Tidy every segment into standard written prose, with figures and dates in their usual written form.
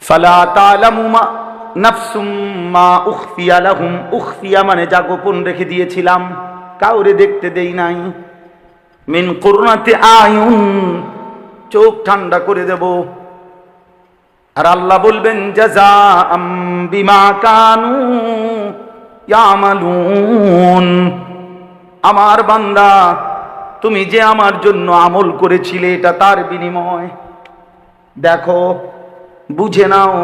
ফালা তা'লামু নাফসুম মা উখফিয়া লাহুম, উখফিয়া মানে যা গোপন রেখে দিয়েছিলাম, কাউরে দেখতে দেই নাই। মিন কুররাতি আয়ুন, চোখ ঠান্ডা করে দেব। আর আল্লাহ বলবেন জাযাআম বিমা কানু ইয়ামালুন, আমার বান্দা তুমি যে আমার জন্য আমল করেছিলে এটা তার বিনিময়। দেখো, বুঝে নাও।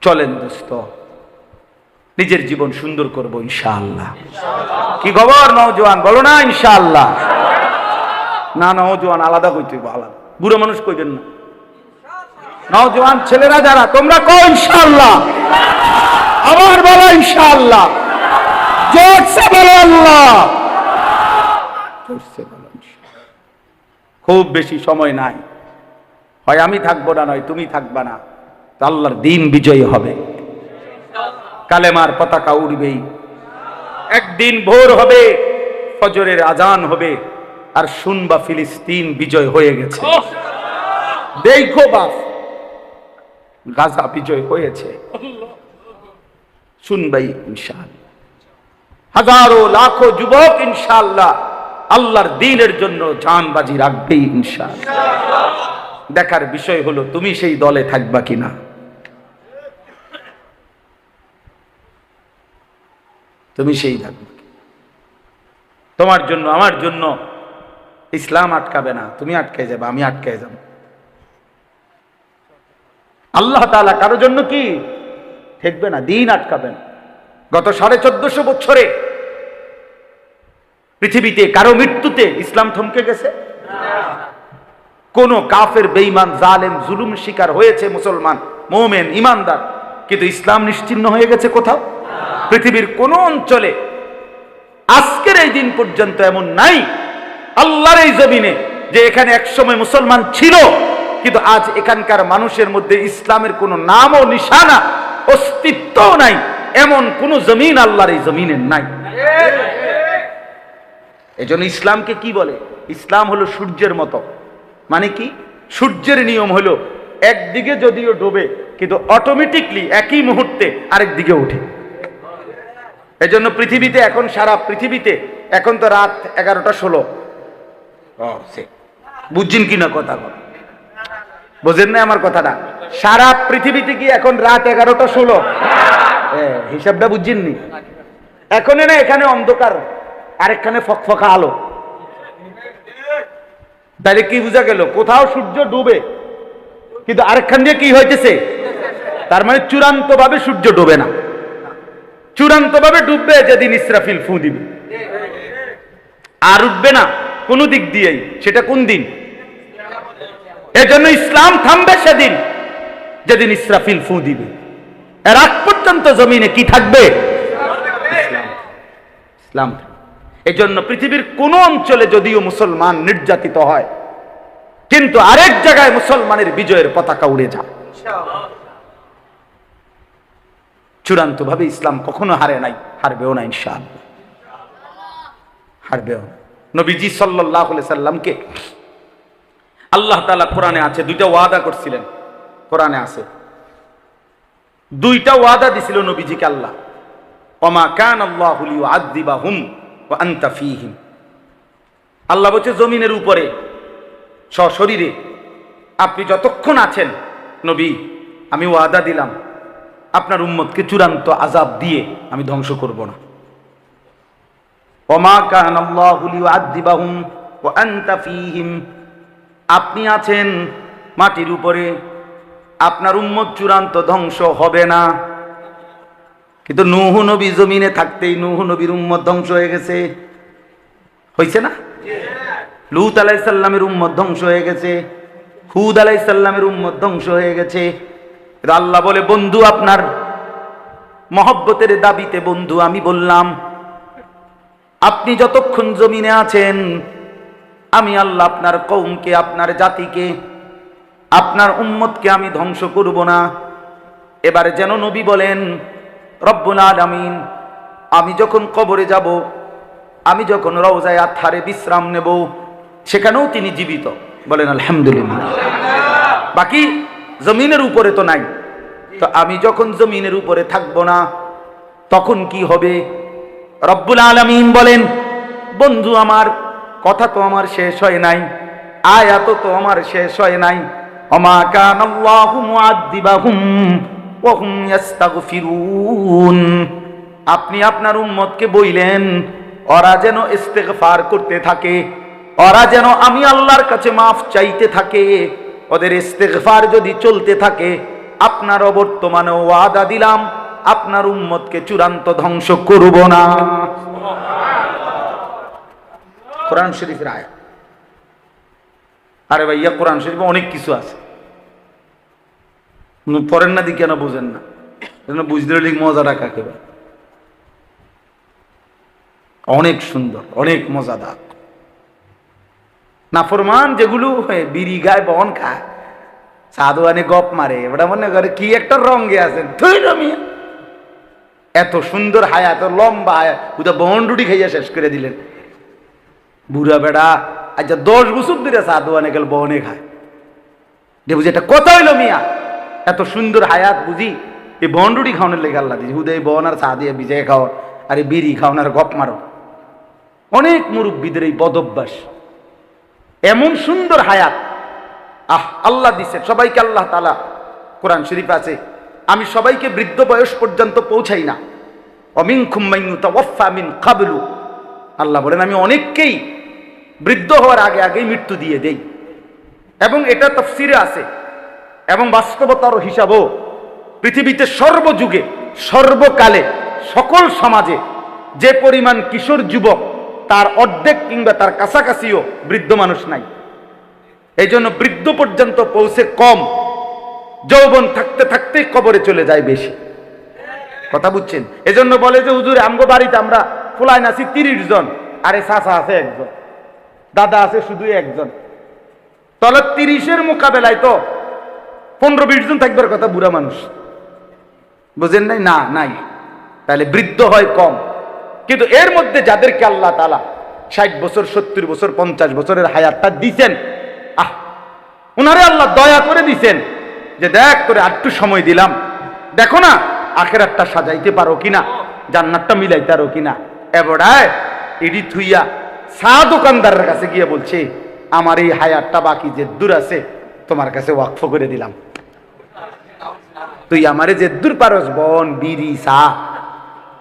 চলেন দোস্ত, নিজের জীবন সুন্দর করব ইনশাআল্লাহ। কি খবর নওজোয়ান, বলো না ইনশাআল্লাহ। না নওজোয়ান আলাদা কইতে আলাদা, বুড়ো মানুষ কইবেন না। নওজোয়ান ছেলেরা যারা তোমরা কও ইনশাআল্লাহ, আবার বলো ইনশাআল্লাহ, জোরসে বলো আল্লাহ, জোরসে বলো ইনশাআল্লাহ। খুব বেশি সময় নাই, হয় আমি থাকবো না নয় তুমি থাকবা না, আল্লাহর দিন বিজয়ী হবে, কালেমার পতাকা উড়বেই। একদিন ভোর হবে, ফজরের আজান হবে, আর শুনবা ফিলিস্তিন বিজয় হয়ে গেছে। দেখো বাপ, গাজা বিজয় হয়েছে, শুনবাই ইনশাআল্লাহ। হাজারো লাখো যুবক ইনশাআল্লাহ আল্লাহর দ্বীনের জন্য জানবাজি রাখবেই ইনশাআল্লাহ। দেখার বিষয় হলো তুমি সেই দলে থাকবা কিনা। তুমি সেই থাকবে, তোমার জন্য আমার জন্য ইসলাম আটকাবে না, তুমি আটকে যাবে, আমি আটকে যাব। আল্লাহ তাআলা কারোর জন্য কি ঠেকবে না, দিন আটকাবেন। গত 1450 বছরে পৃথিবীতে কারো মৃত্যুতে ইসলাম থমকে গেছে? কোন কাফের, বেঈমান, জালেম, জুলুম শিকার হয়েছে মুসলমান, মুমিন, ইমানদার, কিন্তু ইসলাম নিশ্চিহ্ন হয়ে গেছে কোথাও? পৃথিবীর কোন অঞ্চলে আজকের এই দিন পর্যন্ত এমন নাই আল্লাহর এই জমিনে যে এখানে একসময় মুসলমান ছিল, কিন্তু আজ এখানকার মানুষের মধ্যে ইসলামের কোনো নাম ও নিশানা, অস্তিত্বও নাই, এমন কোন জমিন আল্লাহর এই জমিনের নাই। এজন্য ইসলামকে কি বলে? ইসলাম হলো সূর্যের মতো। মানে কি? সূর্যের নিয়ম হলো একদিকে যদিও ডোবে কিন্তু অটোমেটিকলি একই মুহূর্তে আরেক দিকে ওঠে। এজন্য পৃথিবীতে এখন, সারা পৃথিবীতে এখন তো রাত 11টা 16। বুঝছেন কিনা কথা? বোঝেন না আমার কথাটা? সারা পৃথিবীতে কি এখন রাত 11টা 16? হিসাবটা বুঝছেননি? এখন না এখানে অন্ধকার, আরেকখানে ফকফকা আলো। তাহলে কি বোঝা গেল? কোথাও সূর্য ডুবে কিন্তু আরেকখান দিয়ে কি হইতেছে? তার মানে চূড়ান্ত ভাবে সূর্য ডুবে না, চূড়ান্ত ভাবে ডুববে যেদিন ইসরাফিল ফু দিবে, আর উঠবে না কোন দিক দিয়েই। সেটা কোন দিন? এজন্য ইসলাম থামবে সেদিন যেদিন ইসরাফিল ফু দিবে। এর আগ পর্যন্ত জমিনে কি থাকবে? ইসলাম। এজন্য পৃথিবীর কোন অঞ্চলে যদিও মুসলমান নির্যাতিত হয়, কিন্তু আরেক জায়গায় মুসলমানের বিজয়ের পতাকা উড়ে যায়। চূড়ান্ত ভাবে ইসলাম কখনো হারে নাই, হারবেও না ইনশাআল্লাহ, হারবেও। নবীজি সাল্লাল্লাহু আলাইহি সাল্লামকে আল্লাহ তাআলা কোরআনে আছে দুইটা ওয়াদা করছিলেন, কোরআনে আছে দুইটা ওয়াদা দিছিল নবীজিকে আল্লাহ। ওমা কানাল্লাহু লিয়ুআযযিবাহুম ওয়া আনতা ফীহিম। আল্লাহ বলছে জমিনের উপরে সশরীরে আপনি যতক্ষণ আছেন নবী, আমি ওয়াদা দিলাম আপনার উম্মতকে চূড়ান্ত আযাব দিয়ে আমি ধ্বংস করব না। ওমা কানাল্লাহু লিয়ুআযযিবাহুম ওয়া আনতা ফীহিম। আপনি আছেন মাটির উপরে, আপনার উম্মত চূড়ান্ত ধ্বংস হবে না। কিন্তু নূহ নবী জমিনে থাকতেই নূহ নবীর উম্মত ধ্বংস হয়ে গেছে, হয়েছে না? লূত আলাইহিস সালামের উম্মত ধ্বংস হয়ে গেছে, হুদ আলাইহিস সালামের উম্মত ধ্বংস হয়ে গেছে। আল্লাহ বলে বন্ধু, আপনার মহব্বতের দাবিতে বন্ধু আমি বললাম আপনি যতক্ষণ জমিনে আছেন আমি আল্লাহ আপনার কওমকে, আপনার জাতিকে, আপনার উম্মতকে আমি ধ্বংস করব না। এবারে যেন নবী বলেন রব্বুল আলামিন, আমি যখন কবরে যাব, আমি যখন রওজায়ে আতহারে বিশ্রাম নেব, সেখানেও তিনি জীবিত। বলেন আলহামদুলিল্লাহ। বাকি জমিনের উপরে তো নাই। তো আমি যখন জমিনের উপরে থাকবো না তখন কি হবে? রব্বুল আলামিন বলেন, বন্ধু আমার, কথা তো আমার শেষ হয় নাই, আয়াত তো আমার শেষ হয় নাই। ওমা কানাল্লাহু মুআদ্দিবাহুম ওয়া হুম ইস্তাগফিরুন। আপনি আপনার উম্মতকে বইলেন ওরা যেন ইস্তেগফার করতে থাকে, ওরা যেন আমি আল্লাহর কাছে মাফ চাইতে থাকে। ওদের ইস্তেগফার যদি চলতে থাকে, আপনার অবর্তমানে ওয়াদা দিলাম আপনার উম্মতকে চূড়ান্ত ধ্বংস করব না। কোরআন শরীফের আয়াত। আরে ভাইয়া, কোরআন শরীফে অনেক কিছু আছে, পড়েন না দি কেন বুঝেন না? বুঝতে হলে মজাটা কাকে বলে? অনেক সুন্দর, অনেক মজাদার। নাফরমান যেগুলো বিড়ি গায়, বন খায়, সাধুয়ানে গপ মারে, ওটা মনে করে কি একটা রঙে আছেন। এত সুন্দর হায়াত, লম্বা হায়াত, ওটা বন রুটি খাইয়া শেষ করে দিলেন। বুড়া বেড়া আচ্ছা 10 বছর ধরে সাধুয়ানে গেল বনে খায়, যে বুঝি এটা কথা হইল মিয়া? এত সুন্দর হায়াত বুঝি এই বন রুটি খাওয়ানোর লেগে আল্লাহ দিয়েছে। হুদে বন আর চা দিয়ে ভিজাই খাও, আর এই বিড়ি খাওয়ানোর গপ মারো। অনেক মুরব্বীদের এই বদভ্যাস। এমন সুন্দর হায়াত আল্লাহ দিছে সবাইকে। আল্লাহ তাআলা কোরআন শরীফ আছে, আমি সবাইকে বৃদ্ধ বয়স পর্যন্ত পৌঁছাই না। অমিনকুম মান ইউতাওয়াফা মিন ক্বাবলু, আল্লাহ বলেন আমি অনেককেই বৃদ্ধ হওয়ার আগে আগেই মৃত্যু দিয়ে দেই। এবং এটা তাফসীরে আছে এবং বাস্তবতার হিসাবও পৃথিবীতে সর্বযুগে সর্বকালে সকল সমাজে যে পরিমাণ কিশোর যুবক, তার অর্ধেক কিংবা তার কাছাকাছিও বৃদ্ধ মানুষ নাই। এই জন্য বৃদ্ধ পর্যন্ত পৌঁছে কম, যৌবন থাকতে থাকতে কবরে চলে যায় বেশি। কথা বুঝছেন? এজন্য বলে যে হুজুর আমগো বাড়িতে আমরা ফুলাইন আছি 30 জন, আরে চাচা আছে একজন, দাদা আছে শুধু একজন। তাহলে 30-এর মোকাবেলায় তো 15-20 জন থাকবার কথা বুড়া মানুষ, বুঝেন নাই? না নাই, তাহলে বৃদ্ধ হয় কম। কিন্তু এর মধ্যে যাদেরকে আল্লাহ তাআলা 60 বছর 70 বছর 50 বছরের হায়াতটা দিছেন, উনারে আল্লাহ দয়া করে দিছেন যে দেখ তোরে একটু সময় দিলাম, দেখো না আখিরাতটা সাজাইতে পারো কিনা, জান্নাতটা মিলাইতে পারো কিনা। এবারে ইডি থুইয়া চা দোকানদারের কাছে গিয়ে বলছে আমার এই হায়াতটা বাকি যে দূর আছে তোমার কাছে ওয়াকফ করে দিলাম, তুই আমারে যে দূর পারস বন বিড়ি চা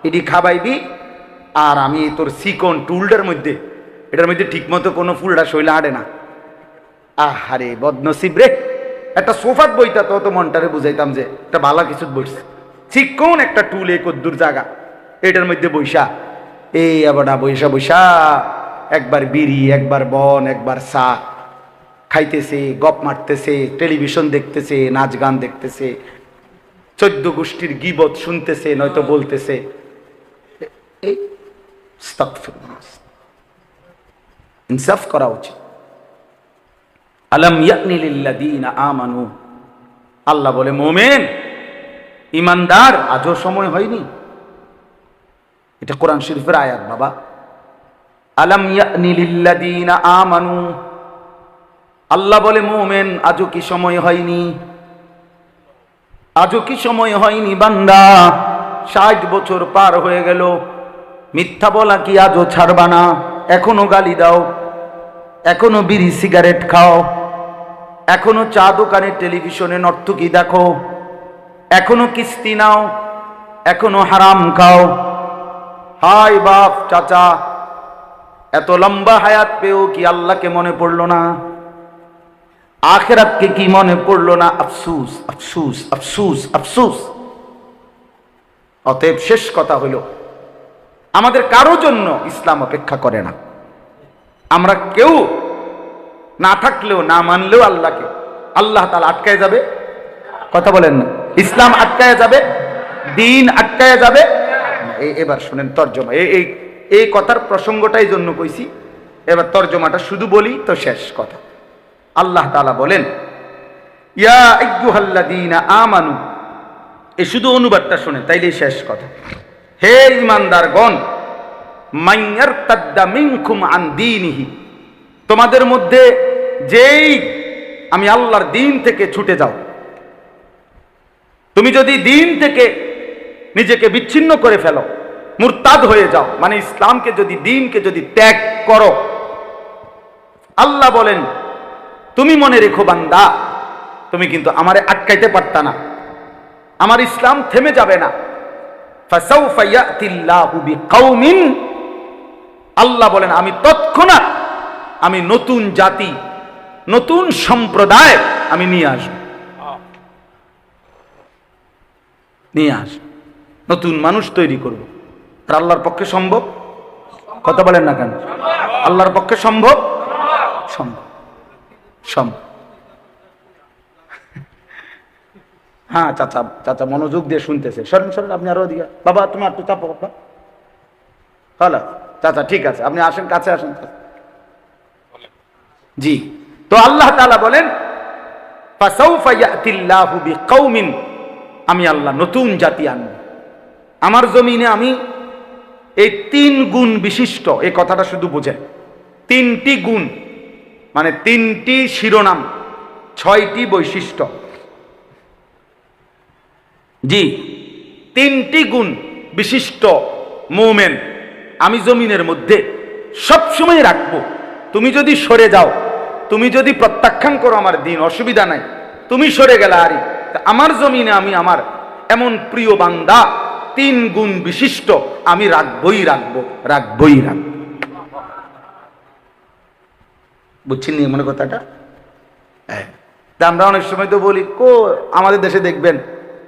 এটি খাবাইবি, আর আমি তোর সিকন টুলটার মধ্যে, এটার মধ্যে ঠিক মতো কোনো ফুলটা শৈলা আড়ে না। আহারে বদনসিব রে, একটা সোফাত বইতা তো মনটারে বুঝাইতাম যে একটা ভালো কিছু বসছে, চিকন একটা টুল এ কদ্দুর জায়গা, এটার মধ্যে বৈশা এই আবার বৈশা বৈশা একবার বিড়ি, একবার বন, একবার চা খাইতেছে, গপ মারতেছে, টেলিভিশন দেখতেছে, নাচ গান দেখতেছে, 14 গোষ্ঠীর গীবত শুনতেছে, নয়তো বলতেছে। ইনসাফ করা উচিত। আলাম ইয়ানি লিল্লাযীনা আমানু, আল্লাহ বলে মুমিন ইমানদার আজও সময় হয়নি? এটা কোরআন শরীফের আয়াত বাবা। আলাম ইয়ানি লিল্লাযীনা আমানু, আল্লাহ বলে মুমিন আজও কি সময় হয়নি? আজও কি সময় হয়নি বান্দা? 60 বছর পার হয়ে গেল, মিথ্যা বলা কি আজও ছাড়বা না? এখনো গালি দাও, এখনো বিড়ি সিগারেট খাও, এখনো চা দোকানে টেলিভিশনে নর্তকী দেখো, এখনো কিস্তি নাও, এখনো হারাম খাও। হাই বাপ চাচা, এত লম্বা হায়াত পেও কি আল্লাহকে মনে পড়লো না? আখিরাতকে কি মনে পড়লো না? আফসুস আফসুস আফসুস আফসুস। অতএব শেষ কথা হলো, আমাদের কারো জন্য ইসলাম অপেক্ষা করে না। আমরা কেউ না থাকলেও না মানলেও আল্লাহকে, আল্লাহ তাআলা আটকায় যাবে। কথা বলেন না? ইসলাম আটকায় যাবে, দিন আটকায় যাবে। এবার শুনেন তর্জমা, এই কথার প্রসঙ্গটাই জন্য কইছি, এবার তর্জমাটা শুধু বলি তো শেষ কথা। আল্লাহ তাআলা বলেন ইয়া আইয়ুহাল্লাযীনা আমানু, এই শুধু অনুবাদটা শুনেন তাইলেই শেষ কথা। হে ঈমানদারগণ, মান ইয়ারতাদ্দা মিনকুম আন দীনিহি, তোমাদের মধ্যে যেই আমি আল্লাহর দিন থেকে ছুটে যাও, তুমি যদি দিন থেকে নিজেকে বিচ্ছিন্ন করে ফেলো, মুরতাদ হয়ে যাও, মানে ইসলামকে যদি, দিনকে যদি ত্যাগ করো, আল্লাহ বলেন তুমি মনে রেখো বান্দা, তুমি কিন্তু আমারে আটকাইতে পারতা না, আমার ইসলাম থেমে যাবে না। ফাসাউফা ইয়াতিল্লাহু বিকাউমিন, আল্লাহ বলেন আমি তৎক্ষণাৎ আমি নতুন জাতি, নতুন সম্প্রদায় আমি নিয়ে আসব, নতুন মানুষ তৈরি করব। আর আল্লাহর পক্ষে সম্ভব? কথা বলেন না কেন? আল্লাহর পক্ষে সম্ভব? সম্ভব, সম্ভব। হ্যাঁ চাচা, চাচা মনোযোগ দিয়ে শুনতেছে, সরেন সরেন, আপনি আরো দিকে, বাবা তুমি একটু চাপো বাবা। হলো চাচা, ঠিক আছে, আপনি আসেন, কাছে আসেন। জি, তো আল্লাহ তাআলা বলেন ফাসাউফা ইয়াতিল্লাহু বিকাউমিন, আমি আল্লাহ নতুন জাতি আনব আমার জমিনে। আমি এই 3 গুণ বিশিষ্ট, এই কথাটা শুধু বোঝেন, 3টি গুণ মানে 3টি শিরোনাম, 6টি বৈশিষ্ট্য। জি, 3টি গুণ বিশিষ্ট মুমিন আমি জমিনের মধ্যে সবসময় রাখবো। তুমি যদি সরে যাও, তুমি যদি প্রত্যাখ্যান করো আমার দিন, অসুবিধা নাই, তুমি সরে গেলে আরে আমার জমিনে আমি আমার এমন প্রিয় বান্দা 3 গুণ বিশিষ্ট আমি রাখবই রাখবো, রাখবই রাখবো। বুঝছেন নি মনে কথাটা? আমরা অনেক সময় তো বলি, আমাদের দেশে দেখবেন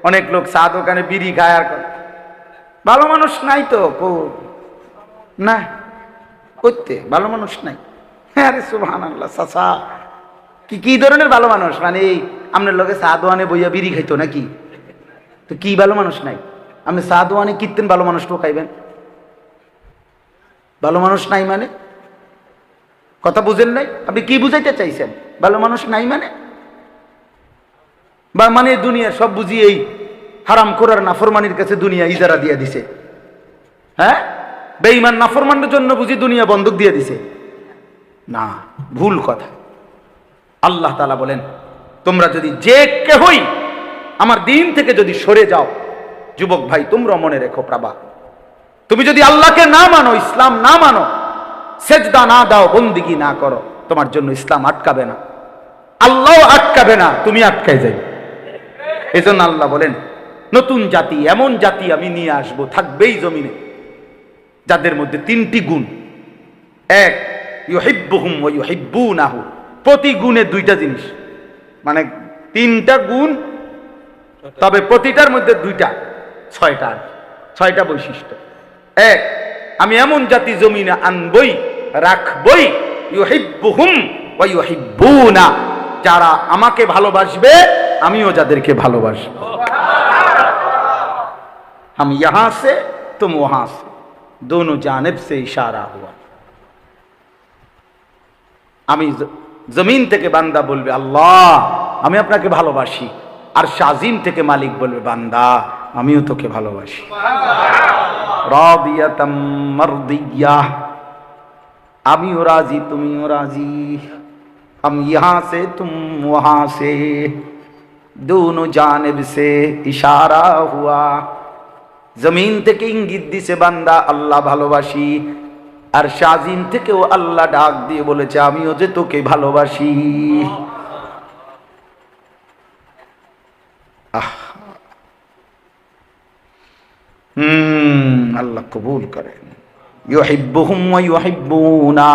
অনেক লোক চা দোকানে বিড়ি খায়, আর ভালো মানুষ নাই তো না করতে, ভালো মানুষ নাই। আরে সুবহানাল্লাহ, চাচা কি ধরনের ভালো মানুষ? মানে আপনার লোকে চা দোয়ানে বইয়া বিড়ি খাইতো নাকি? তো কি ভালো মানুষ নাই? আপনি চা দোয়ানে কীর্তেন ভালো মানুষ তো খাইবেন, ভালো মানুষ নাই মানে? কথা বুঝেন নাই? আপনি কি বুঝাইতে চাইছেন? ভালো মানুষ নাই মানে? বা মানে দুনিয়ার সব বুঝি এই হারাম করার নাফরমানির কাছে দুনিয়া ইজারা দিয়ে দিছে। হ্যাঁ, বেঈমান নাফরমানের জন্য বুঝি দুনিয়া বন্ধক দিয়ে দিছে? না, ভুল কথা। আল্লাহ তাআলা বলেন তোমরা যদি যে কেহই আমার দিন থেকে যদি সরে যাও, যুবক ভাই তোমরা মনে রেখো প্রভা, তুমি যদি আল্লাহকে না মানো, ইসলাম না মানো, সেজদা না দাও, বন্দিগি না করো, তোমার জন্য ইসলাম আটকাবে না, আল্লাহ আটকাবে না, তুমি আটকায় যাবে। এজন্য আল্লাহ বলেন নতুন জাতি, এমন জাতি আমি নিয়ে আসবো, থাকবেই জমিনে, যাদের মধ্যে 3টি গুণ। 1, ইউহিব্বুহুম ওয়া ইউহিব্বুনাহু, প্রতি গুণে 2টা জিনিস, মানে 3টা গুণ, তবে প্রতিটার মধ্যে 2টা, 6টা বৈশিষ্ট্য। 1, আমি এমন জাতি জমিনে আনবই, রাখবই, ইউহিব্বুহুম ওয়া ইউহিব্বুনা, যারা আমাকে ভালোবাসবে আমিও যাদেরকে ভালোবাসবো। हम यहां से तुम वहां से, दोनों जानिब से इशारा हुआ। আমি জমিন থেকে বান্দা বলবে আল্লাহ আমি আপনাকে ভালোবাসি, আর শাজিম থেকে মালিক বলবে বান্দা আমিও তোকে ভালোবাসি। রাদিয়াতাম মারদিয়া, আমিও রাজি তুমিও রাজি। हम यहाँ से तुम वहां से, दोनों जानिब से इशारा हुआ। জমিন থেকে ইঙ্গিত দিছে বান্দা আল্লাহ ভালোবাসি, আর শাজিম থেকেও আল্লাহ ডাক দিয়ে বলেছে আমিও যে তোকে ভালোবাসি। আল্লাহ কবুল করেন। ইউহিব্বুহুম ওয়া ইউহিব্বুনা,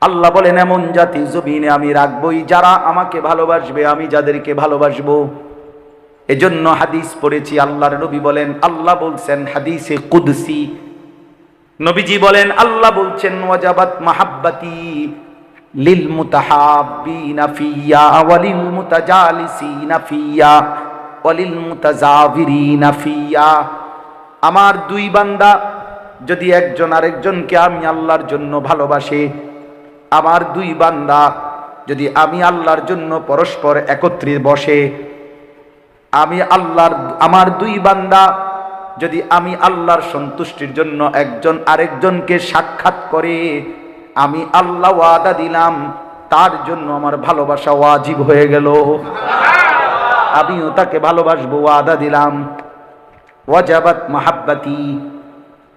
আল্লাহ বলেন এমন জাতি জমিনে আমি রাখবই যারা আমাকে ভালোবাসবে, আমি যাদেরকে ভালোবাসবো। এজন্য হাদিস পড়েছি, আল্লাহর নবী বলেন, আল্লাহ বলছেন হাদিসে কুদসি, নবীজি বলেন আল্লাহ বলছেন ওয়াজাবাত মাহাব্বাতি লিল মুতাহাব্বিনা ফিয়া ওয়ালিল মুতাজালিসিনা ফিয়া ওয়ালিল মুতাজাবিরিনা ফিয়া। আমার 2 বান্দা যদি একজন আরেকজনকে আমি আল্লাহর জন্য ভালোবাসে, আমার 2 বান্দা যদি আমি আল্লাহর জন্য পরস্পর একত্রে বসে, আমি আল্লাহর, আমার 2 বান্দা যদি আমি আল্লাহর সন্তুষ্টির জন্য একজন আরেকজনকে সাক্ষাৎ করে, আমি আল্লাহ ওয়াদা দিলাম তার জন্য আমার ভালোবাসা ওয়াজিব হয়ে গেল। আমিও তাকে ভালোবাসবো, ওয়াদা দিলাম। ওয়াজাবাত মাহাব্বাতি,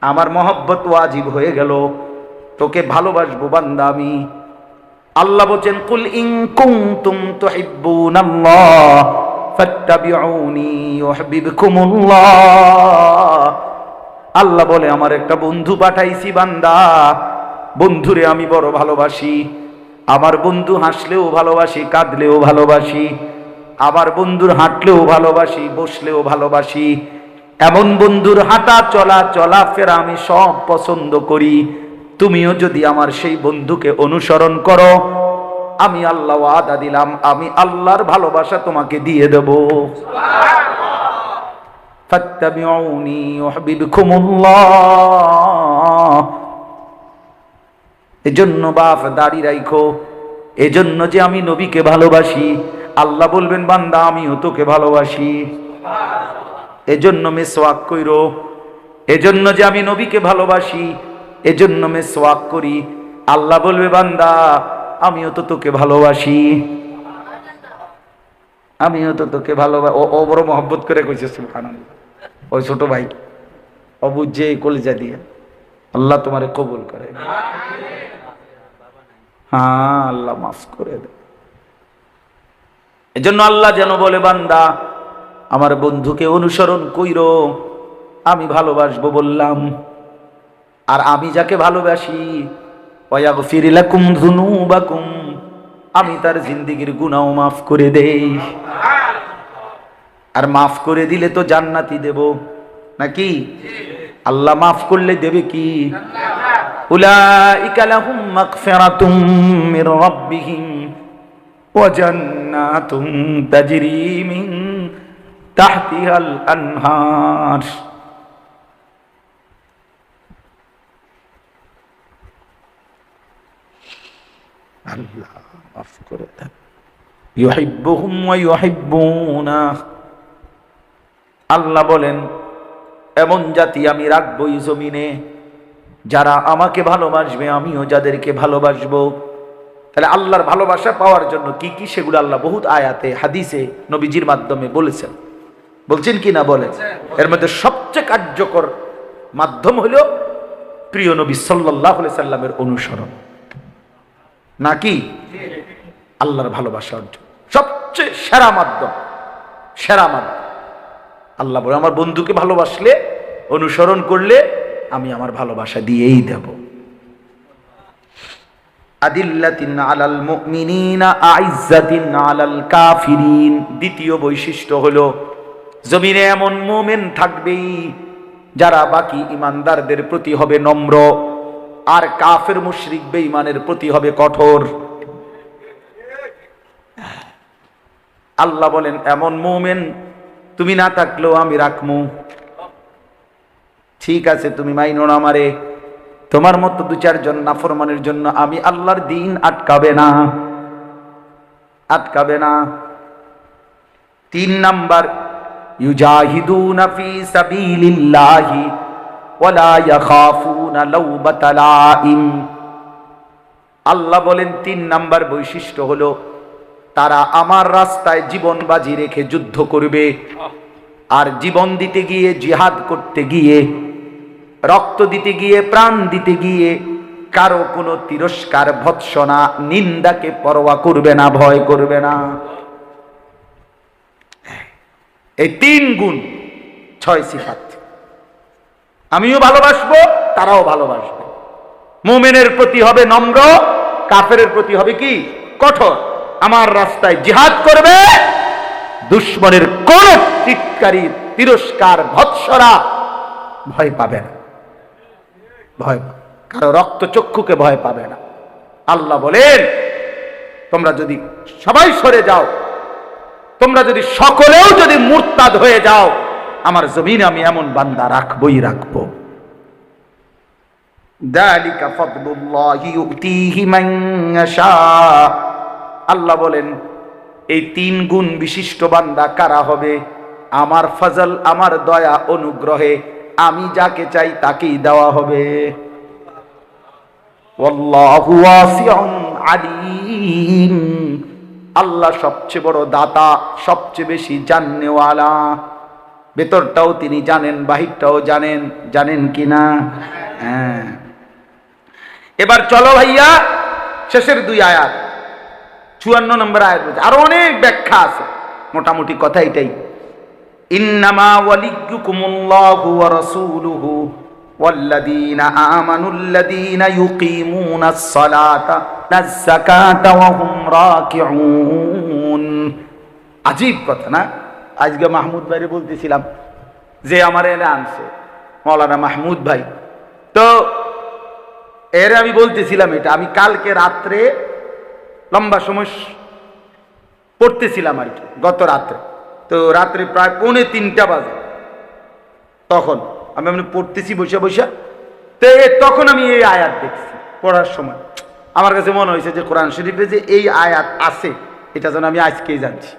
আমার মহব্বত ওয়াজিব হয়ে গেল, তোকে ভালোবাসবো বান্দা আমি। আল্লাহ বলেন, কুল ইন কুনতুম তুহিব্বুনাল্লাহ ফাত্তাবিউনি ইউহিব্বুকুমুল্লাহ। আল্লাহ বলে, আমার একটা বন্ধু পাঠাইছি বান্দা, বন্ধুরে আমি বড় ভালোবাসি। আমার বন্ধু হাসলেও ভালোবাসি, কাঁদলেও ভালোবাসি। আমার বন্ধুর হাঁটলেও ভালোবাসি, বসলেও ভালোবাসি। এমন বন্ধুর হাঁটা চলা চলাফেরা আমি সব পছন্দ করি। তুমিও যদি আমার সেই বন্ধুকে অনুসরণ করো, আমি আল্লাহ ওয়াদা দিলাম, আমি আল্লাহর ভালোবাসা তোমাকে দিয়ে দেব। ফাত্তাবিউনি ইউহিব্বুকুমুল্লাহ। এজন্য বাপ দাড়ি রাখো, এজন্য যে আমি নবীকে ভালোবাসি। আল্লাহ বলবেন, বান্দা আমিও তোকে ভালোবাসি। এজন্য মেসওয়াক কইরো, এজন্য যে আমি নবীকে ভালোবাসি, এজন্য মেসওয়াক করি। আল্লাহ বলবে, বান্দা আমিও তো তোকে ভালোবাসি, আমিও তো তোকে ভালোবাসি। ও বড় মহব্বত করে কইছে সুবহানাল্লাহ। ওই ছোট ভাই অবুঝে কলিজা দিয়ে, আল্লাহ তোমারে কবুল করে। হ্যাঁ, আল্লাহ মাফ করে দেয়। এজন্য আল্লাহ যেন বলে, বান্দা আমার বন্ধুকে অনুসরণ কইরো, আমি ভালোবাসবো বললাম। আর আমি যাকে ভালোবাসি, ওয়াগফির লাকুম যুনুবাকুম, আমি তার জিন্দেগীর গুনাহ মাফ করে দেই। আর মাফ করে দিলে তো জান্নাতি দেব নাকি? আল্লাহ মাফ করলে দেবে কি? উলাইকা লাহুম মাগফিরাতুম মির রাব্বিহিম ওয়া জান্নাতুন তাজরি মিন তাহতিহাল আনহার। আল্লাহ মাফ করে দেন। ইউহিব্বুহুম ওয়া ইউহিব্বুনাহ। আল্লাহ বলেন, এমন জাতি আমি রাখবো এই জমিনে, যারা আমাকে ভালোবাসবে, আমিও যাদেরকে ভালোবাসবো। তাহলে আল্লাহর ভালোবাসা পাওয়ার জন্য কি কি, সেগুলো আল্লাহ বহুত আয়াতে হাদিসে নবীজির মাধ্যমে বলেছেন। বলছেন কি না বলেন? এর মধ্যে সবচেয়ে কার্যকর মাধ্যম হলো প্রিয় নবী সাল্লাল্লাহু আলাইহি সাল্লামের অনুসরণ, নাকি? আল্লাহর ভালোবাসা অর্জন সবচেয়ে সেরা মাধ্যম, সেরা মাধ্যম। আল্লাহ বলে, আমার বন্ধুকে ভালোবাসলে, অনুসরণ করলে, আমি আমার ভালোবাসা দিয়েই দেব। আদিল্লাতিন আলাল মুমিনিনা আইজ্জাতিন আলাল কাফিরিন। দ্বিতীয় বৈশিষ্ট্য হলো, জমিনে এমন মুমিন থাকবেই যারা বাকি ইমানদারদের প্রতি হবে নম্র, আর কাফের মুশরিক বেঈমানের প্রতি হবে কঠোর। আল্লাহ বলেন, এমন মুমিন তুমি না থাকলেও আমি রাখমু। ঠিক আছে, তুমি মাইনো না আমারে, তোমার মতো দু চারজন নাফরমানের জন্য আমি আল্লাহর দিন আটকাবে না, আটকাবে না। 3 নাম্বার, ইউজাহিদুনা ফি সাবিলিল্লাহি ওয়ালা ইয়াখাফুনা লাওমাতা লাইম। আল্লাহ বলেন 3 নাম্বার বৈশিষ্ট্য হলো, তারা আমার রাস্তায় জীবন বাজি রেখে যুদ্ধ করবে। আর জীবন দিতে গিয়ে, জিহাদ করতে গিয়ে, রক্ত দিতে গিয়ে, প্রাণ দিতে গিয়ে কারো কোনো তিরস্কার, ভৎসনা, নিন্দাকে পরোয়া করবে না, ভয় করবে না। এই 3 গুণ, 6 সিফাত। আমিও ভালোবাসবো, তারাও ভালোবাসবে। মুমিনের প্রতি হবে নম্র, কাফেরের প্রতি হবে কি? কঠোর। আমার রাস্তায় জিহাদ করবে, দুশমনের কোন চিৎকারী, তিরস্কার, ভৎসনা ভয় পাবে না, ভয় কারো রক্ত চক্ষুকে ভয় পাবে না। আল্লাহ বলেন, তোমরা যদি সবাই সরে যাও, তোমরা যদি সকলেও যদি মুরতাদ হয়ে যাও, আমার জমিনে আমি এমন বান্দা রাখবই রাখবো। যালিকা ফাদলুল্লাহি ইউতিহি মান ইয়াশা। আল্লাহ বলেন, এই 3 গুণ বিশিষ্ট বান্দা কারা হবে? আমার ফজল, আমার দয়া, অনুগ্রহে আমি যাকে চাই তাকেই দেওয়া হবে। ওয়াল্লাহু ওয়াসিউন আলিম। আল্লাহ সবচেয়ে বড় দাতা, সবচেয়ে বেশি জাননেওয়ালা। ভেতরটাও তিনি জানেন, বাহিরটাও জানেন। জানেন কি না? হ্যাঁ। এবার চলো ভাইয়া শেষের 2 আয়াত, 54 নম্বর আয়াত বলছে। আরো অনেক ব্যাখ্যা আছে, মোটামুটি কথা এটাই। ইন্নামা ওয়ালিয়্যুকুমুল্লাহু ওয়া রাসূলুহু ওয়াল্লাযীনা আমানুল্লাযীনা ইউকিমুনাস সালাতা ওয়াজ যাকাতা ওয়া হুম রাকিউন। আজীব কথা না? আজকে মাহমুদ ভাইরে বলতেছিলাম যে আমার এনে আনছে মাওলানা মাহমুদ ভাই, তো এর আমি বলতেছিলাম এটা আমি কালকে রাত্রে লম্বা সময় পড়তেছিলাম আর কি, গত রাত্রে। তো রাত্রে প্রায় 2:45 বাজে, তখন আমি পড়তেছি বসে বসে। তো তখন আমি এই আয়াত দেখছি পড়ার সময়। আমার কাছে মনে হয়েছে যে কোরআন শরীফে যে এই আয়াত আছে এটা যেন আমি আজকেই জানছি।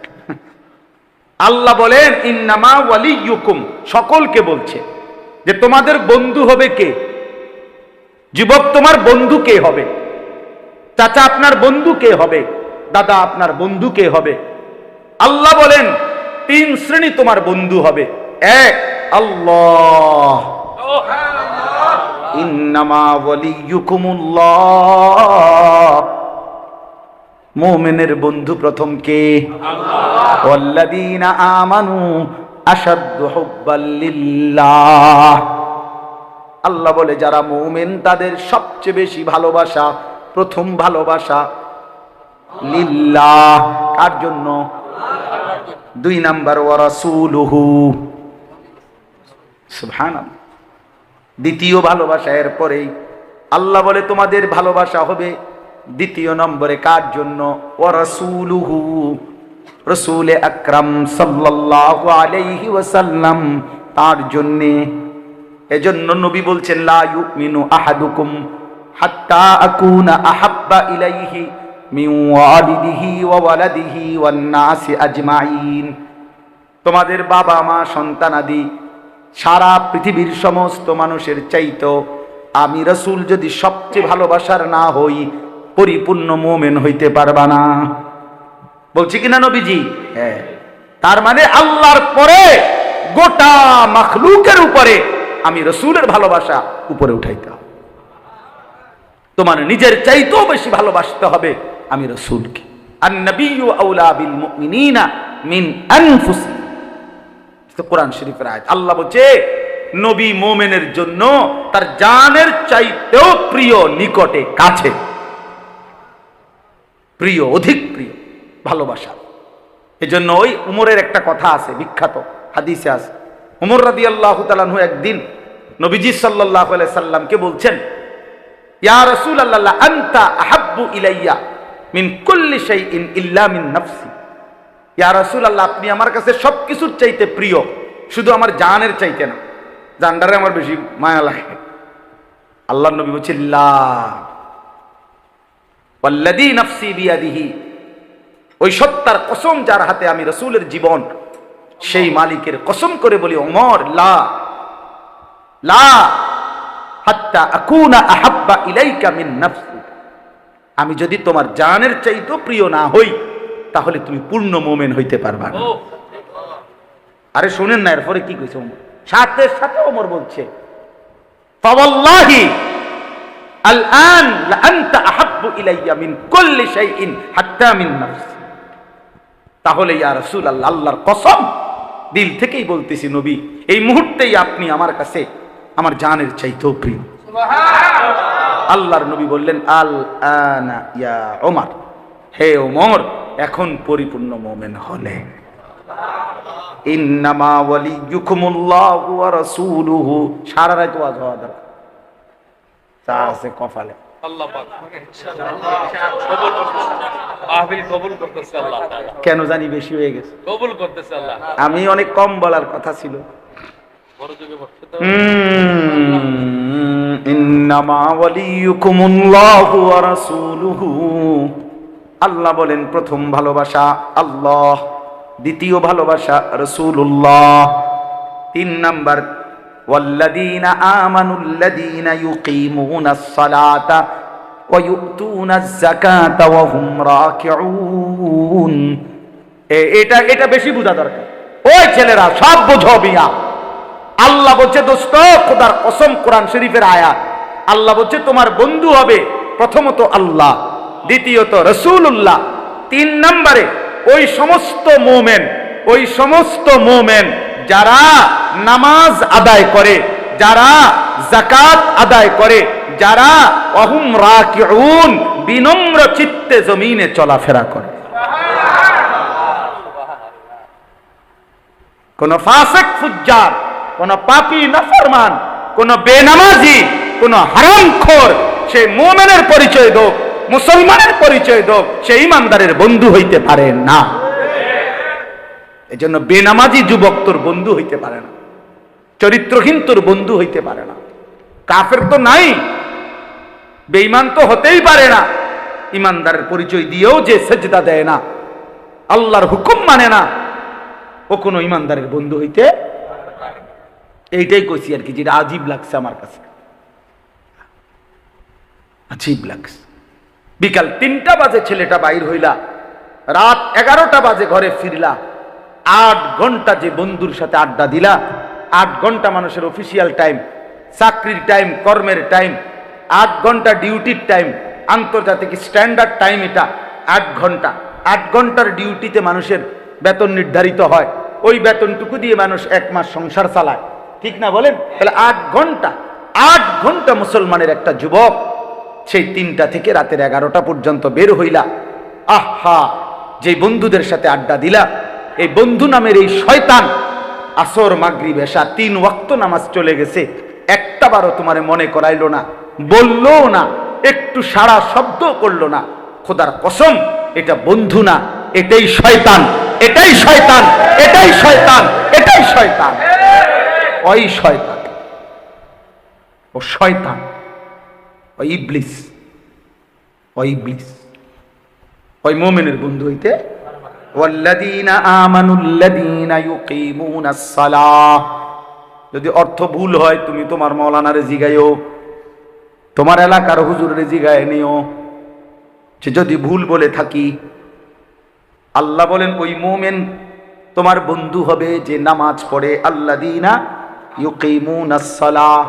আল্লাহ বলেন ইন্নামা ওয়ালিয়্যুকুম, সকলকে বলছে যে তোমাদের বন্ধু হবে কে? যুবক তোমার বন্ধু কে হবে? চাচা আপনার বন্ধু কে হবে? দাদা আপনার বন্ধু কে হবে? আল্লাহ বলেন 3 শ্রেণী তোমার বন্ধু হবে। 1, আল্লাহ, ইন্নামা ওয়ালিয়্যুকুমুল্লাহ, মুমিনের বন্ধু প্রথম কে? আল্লাহ। ওয়াল্লাযীনা আমানু আশাদ্দু হুব্বাল লিল্লাহ, আল্লাহ বলে যারা মুমিন তাদের সবচেয়ে বেশি ভালোবাসা, প্রথম ভালোবাসা লিল্লাহ, কার জন্য? 2 নাম্বার ওয়া রাসূলুহু, সুবহানাল্লাহ, দ্বিতীয় ভালোবাসা। এরপরেই আল্লাহ বলে তোমাদের ভালোবাসা হবে 2 নম্বরে কার জন্য? ওয়া রাসূলুহু, রাসূল আকরাম সাল্লাল্লাহু আলাইহি ওয়াসাল্লাম, তার জন্য। এজন্য নবী বলছেন লা ইউমিনু আহাদুকুম হাত্তা আকুনা আহাব্বা ইলাইহি মিন ওয়ালিদিহি ওয়া ওয়ালাদিহি ওয়ান নাসি আজমাইন, তোমাদের বাবা মা সন্তানাদি সারা পৃথিবীর সমস্ত মানুষের চাইতো আমি রাসূল যদি সবচেয়ে ভালোবাসার না হই, পরিপূর্ণ মুমিন হইতে পারবা না। বলছি কিনা নবীজি? হ্যাঁ। তার মানে আল্লাহর পরে গোটা মাখলুকের উপরে আমি রাসূলের ভালোবাসা উপরে উঠাইতে হবে। তোমার নিজের চাইতেও বেশি ভালোবাসতে হবে আমি রাসূলকে। আন-নাবিয়্যু আওলা বিল মুমিনিনা মিন আনফুসিহিম, কোরআন শরীফের আয়াত। আল্লাহ বলছে নবী মুমিনের জন্য তার জানের চাইতেও প্রিয়, নিকটে, কাছে, প্রিয়, অধিক প্রিয় ভালোবাসা। এজন্য ওই উমরের একটা কথা আছে, বিখ্যাত হাদিসে আছে। উমর রাদিয়াল্লাহু তাআলা আনহু একদিন নবীজি সাল্লাল্লাহু আলাইহি সাল্লামকে বলছেন, ইয়া রাসূলুল্লাহ আনতা আহাব্বু ইলাইয়া মিন কুল্লি শাইইন ইল্লা মিন নাফসি, ইয়া রাসূলুল্লাহ আপনি আমার কাছে সবকিছুর চাইতে প্রিয়, শুধু আমার জানের চাইতে না, জানটারে আমার বেশি মায়া লাগে। আল্লাহর নবী বলছেন লা ওয়াল্লাযী নাফসি বিয়াদিহি, ওই সত্তার কসম যার হাতে আমি রাসূলের জীবন, সেই মালিকের কসম করে বলি ওমর, লা লা হাত্তা আকুনা আহাব্বা ইলাইকা মিন নাফসি, আমি যদি তোমার জানের চাইতেও প্রিয় না হই তাহলে তুমি পূর্ণ মুমিন হইতে পারবা না। আরে শুনেন না এরপরে কি কইছে ওমর, সাথে সাথে ওমর বলছে ফাওয়াল্লাহি আলআন লা আনতা আহাব্বু ইলাইয়া মিন কুল্লি শাইইন হাত্তা মিন নাফসি, তাহলে ইয়া রাসূলুল্লাহ আল্লাহর কসম দিল থেকেই বলতেছি নবী, এই মুহূর্তেই আপনি আমার কাছে আমার জানের চাইতেও প্রিয়। সুবহানাল্লাহ। আল্লাহর নবী বললেন আল আনা ইয়া ওমর, হে ওমর এখন পরিপূর্ণ মুমিন হলে। ইন্নামা ওয়ালিয়্যুকুমুল্লাহু ওয়া রাসূলুহু, সারা রাত ওয়াজ হওয়া দরকার, তা আছে কপালে। আল্লাহ পাক কবুল করতেছে, আল্লাহ কেন জানি বেশি হয়ে গেছে, কবুল করতেছে আল্লাহ। আমি অনেক কম বলার কথা ছিল। ইন্নামা ওয়ালিয়্যুকুমুল্লাহু ওয়া রাসূলুহু, আল্লাহ বলেন প্রথম ভালোবাসা আল্লাহ, দ্বিতীয় ভালোবাসা রাসূলুল্লাহ, 3 নাম্বার ওয়াল্লাযীনা আমানুল্লাযীনা ইউকিমুনাস সালাতা ওয়া ইউতুনাজ যাকাতা ওয়া হুম রাকিউন। এটা বেশি বোঝা দরকার। ওই ছেলেরা সব বোঝো বিয়া। আল্লাহ বলছে দোস্ত, খোদার কসম, কোরআন শরীফের আয়াত, আল্লাহ বলছে তোমার বন্ধু হবে প্রথমত আল্লাহ, দ্বিতীয়ত রাসূলুল্লাহ, 3 নম্বরে ওই সমস্ত মোমেন যারা নামাজ আদায় করে, যারা যাকাত আদায় করে, যারা ওয়াহুম রাকিউন, বিনম্র চিত্তে জমিনে চলাফেরা করে। কোন ফাসিক ফুজ্জার, কোন পাপী নাফরমান, কোন বেনামাজি, কোন হারামখোর সে মুমিনের পরিচয় দেখ, মুসলমানের পরিচয় দেখ, সে ইমানদারের বন্ধু হইতে পারে না। এজন্য বেনামাজি যুবক তোর বন্ধু হইতে পারে না, চরিত্রহীন তোর বন্ধু হইতে পারে না। কাফের তো নাই, বেঈমান তো হতেই পারে না। ইমানদারের পরিচয় দিয়েও যে সেজদা দেয় না, আল্লাহর হুকুম মানে না, ও কোনো ইমানদারের বন্ধু হইতে। এইটাই কইছি আর কি, যেটা আজীব লাগছে আমার কাছে, আজীব লাগছে। বিকাল 3টা বাজে ছেলেটা বাইর হইলা, রাত 11টা বাজে ঘরে ফিরলা, 8 ঘন্টা যে বন্ধুর সাথে আড্ডা দিলা। 8 ঘন্টা মানুষের অফিসিয়াল টাইম, চাকরির টাইম, কর্মের টাইম, 8 ঘন্টা ডিউটির টাইম, আন্তর্জাতিক স্ট্যান্ডার্ড টাইম এটা 8 ঘন্টা। 8 ঘন্টার ডিউটিতে মানুষের বেতন নির্ধারিত হয়, ওই বেতনটুকু দিয়ে মানুষ 1 মাস সংসার চালায়, ঠিক না বলেন? তাহলে 8 ঘন্টা মুসলমানের একটা যুবক সেই 3টা থেকে রাতের 11টা পর্যন্ত বের হইলা। আহা, যে বন্ধুদের সাথে আড্ডা দিলা, এই বন্ধু নামের এই শয়তান আসর মাগরিব এশা 3 ওয়াক্ত নামাজ চলে গেছে, একটা বারও তোমারে মনে করাইলো না, বললো না, একটু সারা শব্দ করলো না। খোদার কসম, এটা বন্ধু না, এটাই শয়তান, এটাই শয়তান, এটাই শয়তান, এটাই শয়তান। ওই শয়তান, ও শয়তান, ওই ইবলিস, ওই ইবলিস ওই মুমিনের বন্ধু হইতে। ওয়াল্লাযীনা আমানুল্লাযীনা ইউকিমুনাস সালাহ। যদি অর্থ ভুল হয় তুমি তোমার মাওলানারে জিগাইও, তোমার এলাকার হুজুরের জিগায় নিও, যে যদি ভুল বলে থাকি। আল্লাহ বলেন ওই মুমিন তোমার বন্ধু হবে যে নামাজ পড়ে। আল্লাযীনা ইউকিমুনাস সালাহ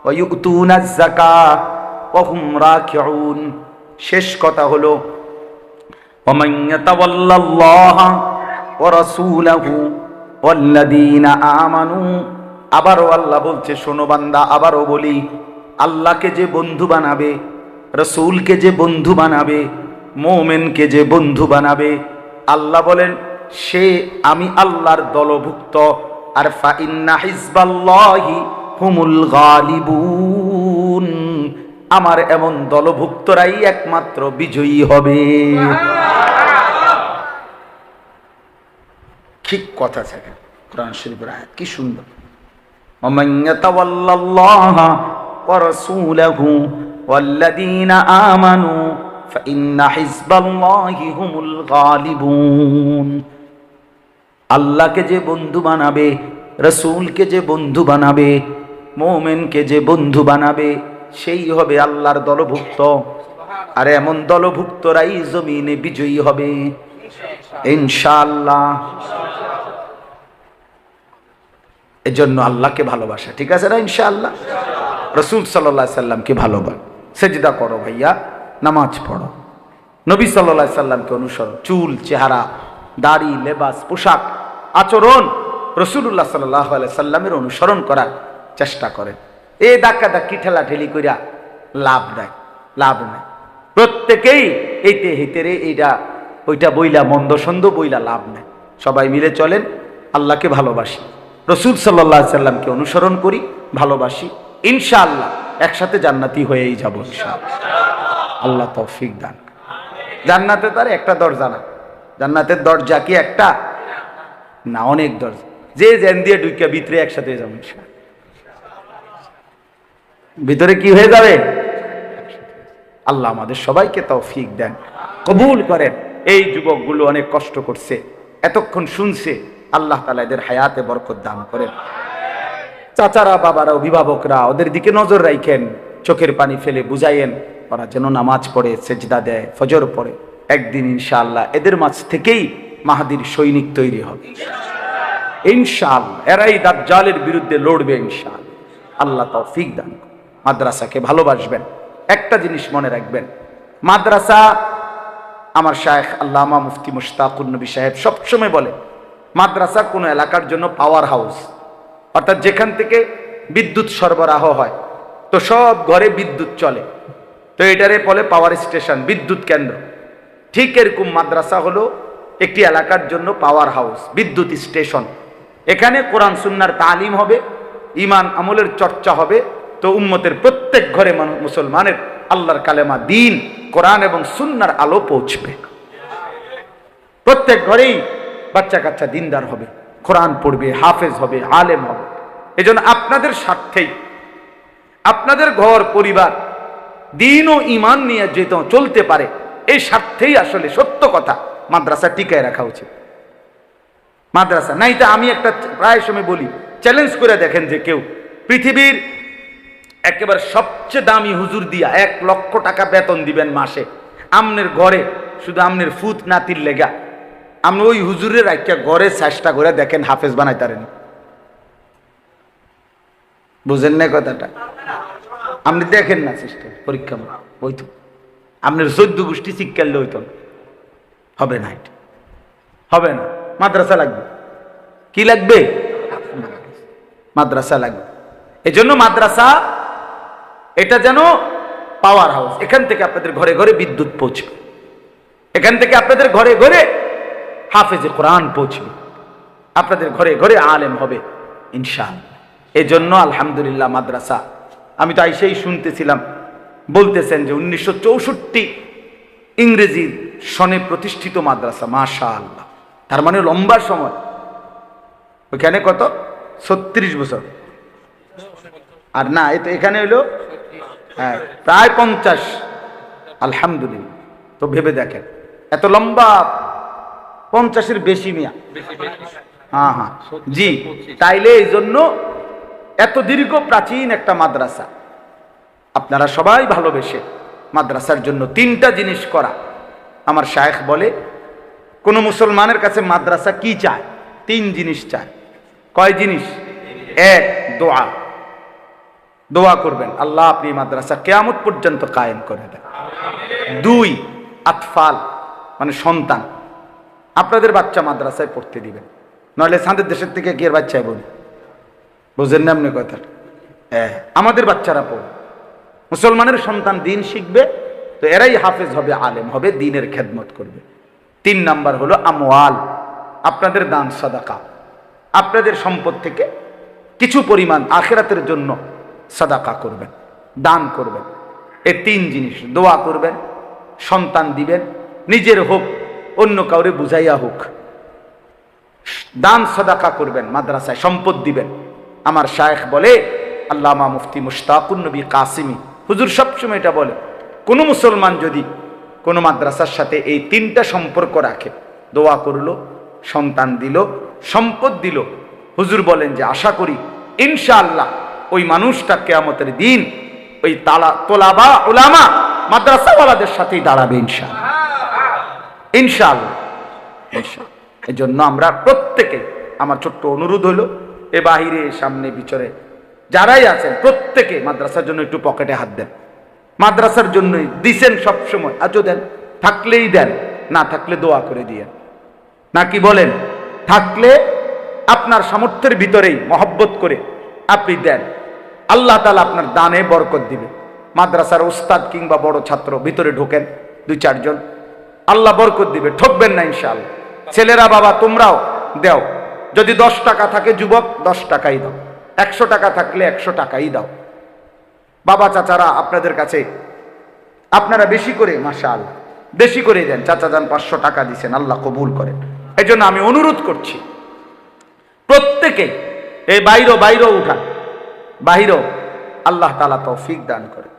ওয়া ইউতুনাজ যাকাত ওয়া হুম রাকিউন। শেষ কথা হলো ومن يتولى الله ورسوله والذين آمنوا। আবারও আল্লাহ বলছে, শোনো বান্দা, আবারও বলি, আল্লাহকে যে বন্ধু বানাবে, রাসূলকে যে বন্ধু বানাবে, মুমিনকে যে বন্ধু বানাবে, আল্লাহ বলেন সে আমি আল্লাহর দলভুক্ত। আর ফা ইন্না হিজবাল্লাহি হুমুল গালিবুন, আমার এমন দলভুক্তরাই একমাত্র বিজয়ী হবে। ঠিক কথা থাকে কোরআন শরীফের আয়াত, কি সুন্দর। ওমান ইয়াতাওয়াল্লাল্লাহা ওয়া রাসূলাহু ওয়াল্লাযীনা আমানু ফাইন্না হিজবাল্লাহি হুমুল গালিবুন। আল্লাহকে যে বন্ধু বানাবে, রাসূলকে যে বন্ধু বানাবে, মুমিনকে যে বন্ধু বানাবে, সেই হবে আল্লাহর দলভুক্ত। আর এমন দলভুক্তরাই জমিনে বিজয়ী হবে ইনশাআল্লাহ। এজন্য আল্লাহকে ভালোবাসা, ঠিক আছে না? ইনশাআল্লাহ রাসূল সাল্লাল্লাহু আলাইহি সাল্লামকে ভালোবাসো, সেজদা করো ভাইয়া, নামাজ পড়ো, নবী সাল্লাল্লাহু আলাইহি সাল্লামকে অনুসরণ, চুল, চেহারা, দাড়ি, লেবাস, পোশাক, আচরণ রাসূলুল্লাহ সাল্লাল্লাহু আলাইহি সাল্লামের অনুসরণ করার চেষ্টা করেন। এই ধাক্কা ধাক্কি ঠেলা ঠেলি কইরা লাভ নাই, লাভ নাই। প্রত্যেকেই এইতে হেতেরে এইটা ওইটা বইলা, মন্দ সন্দ বইলা লাভ নাই। সবাই মিলে চলেন, আল্লাহকে ভালোবাসি, রাসূল সাল্লাল্লাহু আলাইহি সাল্লামকে অনুসরণ করি, ভালোবাসি, ইনশাআল্লাহ একসাথে জান্নাতি হয়েই যাব ইনশাআল্লাহ। আল্লাহ তৌফিক দান। জান্নাতে তার একটা দরজা না, জান্নাতের দরজা কি একটা না, অনেক দরজা। যে জেন দিয়ে ঢুকিয়া ভিতরে একসাথে যাব ইনশাআল্লাহ। ভিতরে কি হয়ে যাবে? আল্লাহ আমাদের সবাইকে তৌফিক দেন, কবুল করেন। এই যুবকগুলো অনেক কষ্ট করছে, এতক্ষণ শুনছে, আল্লাহ তাআলা এদের হায়াতে বরকত দান করেন। চাচারা, বাবারা, অভিভাবকরা ওদের দিকে নজর রাখেন, চোখের পানি ফেলে বুঝাইয়েন, ওরা যেন নামাজ পড়ে, সেজদা দেয়, ফজর পড়ে। একদিন ইনশাআল্লাহ এদের মাঝ থেকেই মাহাদির সৈনিক তৈরি হবে ইনশাআল্লাহ। এরাই দাজ্জালের বিরুদ্ধে লড়বে ইনশাআল্লাহ। আল্লাহ তৌফিক দান করুন। মাদ্রাসাকে ভালোবাসবেন। একটা জিনিস মনে রাখবেন, মাদ্রাসা, আমার শায়েখ আল্লামা মুফতি মুশতাকুর নবী সাহেব সবসময় বলে, মাদ্রাসা কোনো এলাকার জন্য পাওয়ার হাউস, অর্থাৎ যেখান থেকে বিদ্যুৎ সরবরাহ হয়, তো সব ঘরে বিদ্যুৎ চলে, তো এটারে বলে পাওয়ার স্টেশন, বিদ্যুৎ কেন্দ্র। ঠিক এরকম মাদ্রাসা হলো একটি এলাকার জন্য পাওয়ার হাউস, বিদ্যুৎ স্টেশন। এখানে কোরআন সুন্নাহর তালিম হবে, ঈমান আমলের চর্চা হবে, তো উম্মতের প্রত্যেক ঘরে মুসলমানের আল্লাহর কালেমা, দ্বীন, কোরআন এবং সুন্নাহর আলো পৌঁছবে। প্রত্যেক ঘরেই বাচ্চা কাচ্চা দিনদার হবে, কোরআন পড়বে, হাফেজ হবে, আলেম হবে। এজন্য আপনাদের স্বার্থেই, আপনাদের ঘর পরিবার দ্বীন ও ঈমান নিয়ে যেতে চলতে পারে, এই স্বার্থেই আসলে সত্য কথা মাদ্রাসা টিকায় রাখা উচিত। মাদ্রাসা নাই তো, আমি একটা প্রায় সময় বলি, চ্যালেঞ্জ করে দেখেন যে কেউ পৃথিবীর একেবারে সবচেয়ে দামি হুজুর দিয়া 1 লক্ষ টাকা বেতন দিবেন মাসে, আমনের ঘরে শুধু আমনের ফুত নাতির লেগা, আপনি ওই হুজুরের একটা ঘরে চেষ্টা করে দেখেন হাফেজ বানাইতারেন। বুঝেন না কথাটা? আপনি দেখেন না চেষ্টা, পরীক্ষা হইতো আপনার 14 গোষ্ঠী শিক্ষালে হইতো না, হবে না, এটা হবে না। মাদ্রাসা লাগবে। কি লাগবে? মাদ্রাসা লাগবে। এজন্য মাদ্রাসা এটা যেন পাওয়ার হাউস, এখান থেকে আপনাদের ঘরে ঘরে বিদ্যুৎ পৌঁছবে, এখান থেকে আপনাদের ঘরে ঘরে হাফেজে কোরআন পৌঁছবে, আপনাদের ঘরে ঘরে আলেম হবে ইনশাআল্লাহ। এজন্য আলহামদুলিল্লাহ মাদ্রাসা, আমি তো আইসেই শুনতেছিলাম, বলতেছেন যে 1964 ইংরেজি সনে প্রতিষ্ঠিত মাদ্রাসা, মাশাআল্লাহ। তার মানে লম্বা সময়, ওইখানে কত 36 বছর, আর না এ তো এখানে হইলো হ্যাঁ প্রায় 50, আলহামদুলিল্লাহ। তো ভেবে দেখেন এত লম্বা, 50-এর বেশি মিয়া, হ্যাঁ হ্যাঁ জি। তাইলে এই জন্য এত দীর্ঘ প্রাচীন একটা মাদ্রাসা, আপনারা সবাই ভালোবেসে মাদ্রাসার জন্য 3টা জিনিস করা। আমার শায়েখ বলে, কোন মুসলমানের কাছে মাদ্রাসা কি চায়? 3 জিনিস চায়। কয় জিনিস? 1, দোয়া। দোয়া করবেন আল্লাহ আপনি মাদ্রাসা কিয়ামত পর্যন্ত কায়েম করে দেন। 2, আতফাল, মানে সন্তান, আপনাদের বাচ্চা মাদ্রাসায় পড়তে দিবেন, নইলে সাঁদের দেশের থেকে কি এর বাচ্চায় বলি, বুঝেন না আপনি কথাটা? আমাদের বাচ্চারা পড়বে, মুসলমানের সন্তান দিন শিখবে, তো এরাই হাফেজ হবে, আলেম হবে, দ্বীনের খেদমত করবে। 3 নাম্বার হলো আমওয়াল, আপনাদের দান সাদাকা, আপনাদের সম্পদ থেকে কিছু পরিমাণ আখিরাতের জন্য সাদাকা করবেন, দান করবেন। এই 3 জিনিস, দোয়া করবেন, সন্তান দিবেন, নিজের হোক অন্য কাউরে বুঝাইয়া হোক, দান সাদাকা করবেন, মাদ্রাসায় সম্পদ দিবেন। আমার শায়েখ বলে, আল্লামা মুফতি মুশতাকুর নবী কাসিমি হুজুর সবসময় এটা বলে, কোন মুসলমান যদি কোন মাদ্রাসার সাথে এই 3টা সম্পর্ক রাখে, দোয়া করলো, সন্তান দিল, সম্পদ দিল, হুজুর বলেন যে আশা করি ইনশাআল্লাহ ওই মানুষটা কিয়ামতের দিন ওই তোলাবা উলামা মাদ্রাসাওয়ালাদের সাথেই দাঁড়াবে ইনশাআল্লাহ, ইনশাআল্লাহ। এই জন্য আমরা প্রত্যেকে, আমার ছোট্ট অনুরোধ হলো, এ বাহিরে সামনে পিছনে যারাই আছেন প্রত্যেকে মাদ্রাসার জন্য একটু পকেটে হাত দেন। মাদ্রাসার জন্যই দিছেন সবসময়, আজও দেন, থাকলেই দেন, না থাকলে দোয়া করে দিয়েন, নাকি বলেন? থাকলে আপনার সামর্থ্যের ভিতরেই মহব্বত করে আপনি দেন, আল্লাহ তাআলা আপনার দানে বরকত দিবে। মাদ্রাসার ওস্তাদ কিংবা বড় ছাত্র ভিতরে ঢোকেন 2-4 জন, আল্লাহ বরকত দিবে, ঠকবেন না ইনশাআল্লাহ। ছেলেরা বাবা তোমরাও দাও, যদি 10 টাকা থাকে যুবক 10 টাকাই দাও, 100 টাকা থাকলে 100 টাকাই দাও। বাবা চাচারা আপনাদের কাছে আপনারা বেশি করে মাশাআল্লাহ বেশি করে দেন। চাচা যান 500 টাকা দিছেন, আল্লাহ কবুল করেন। এই জন্য আমি অনুরোধ করছি প্রত্যেকে এই বাইরেও উঠান, বাহিরেও আল্লাহ তাআলা তৌফিক দান করে।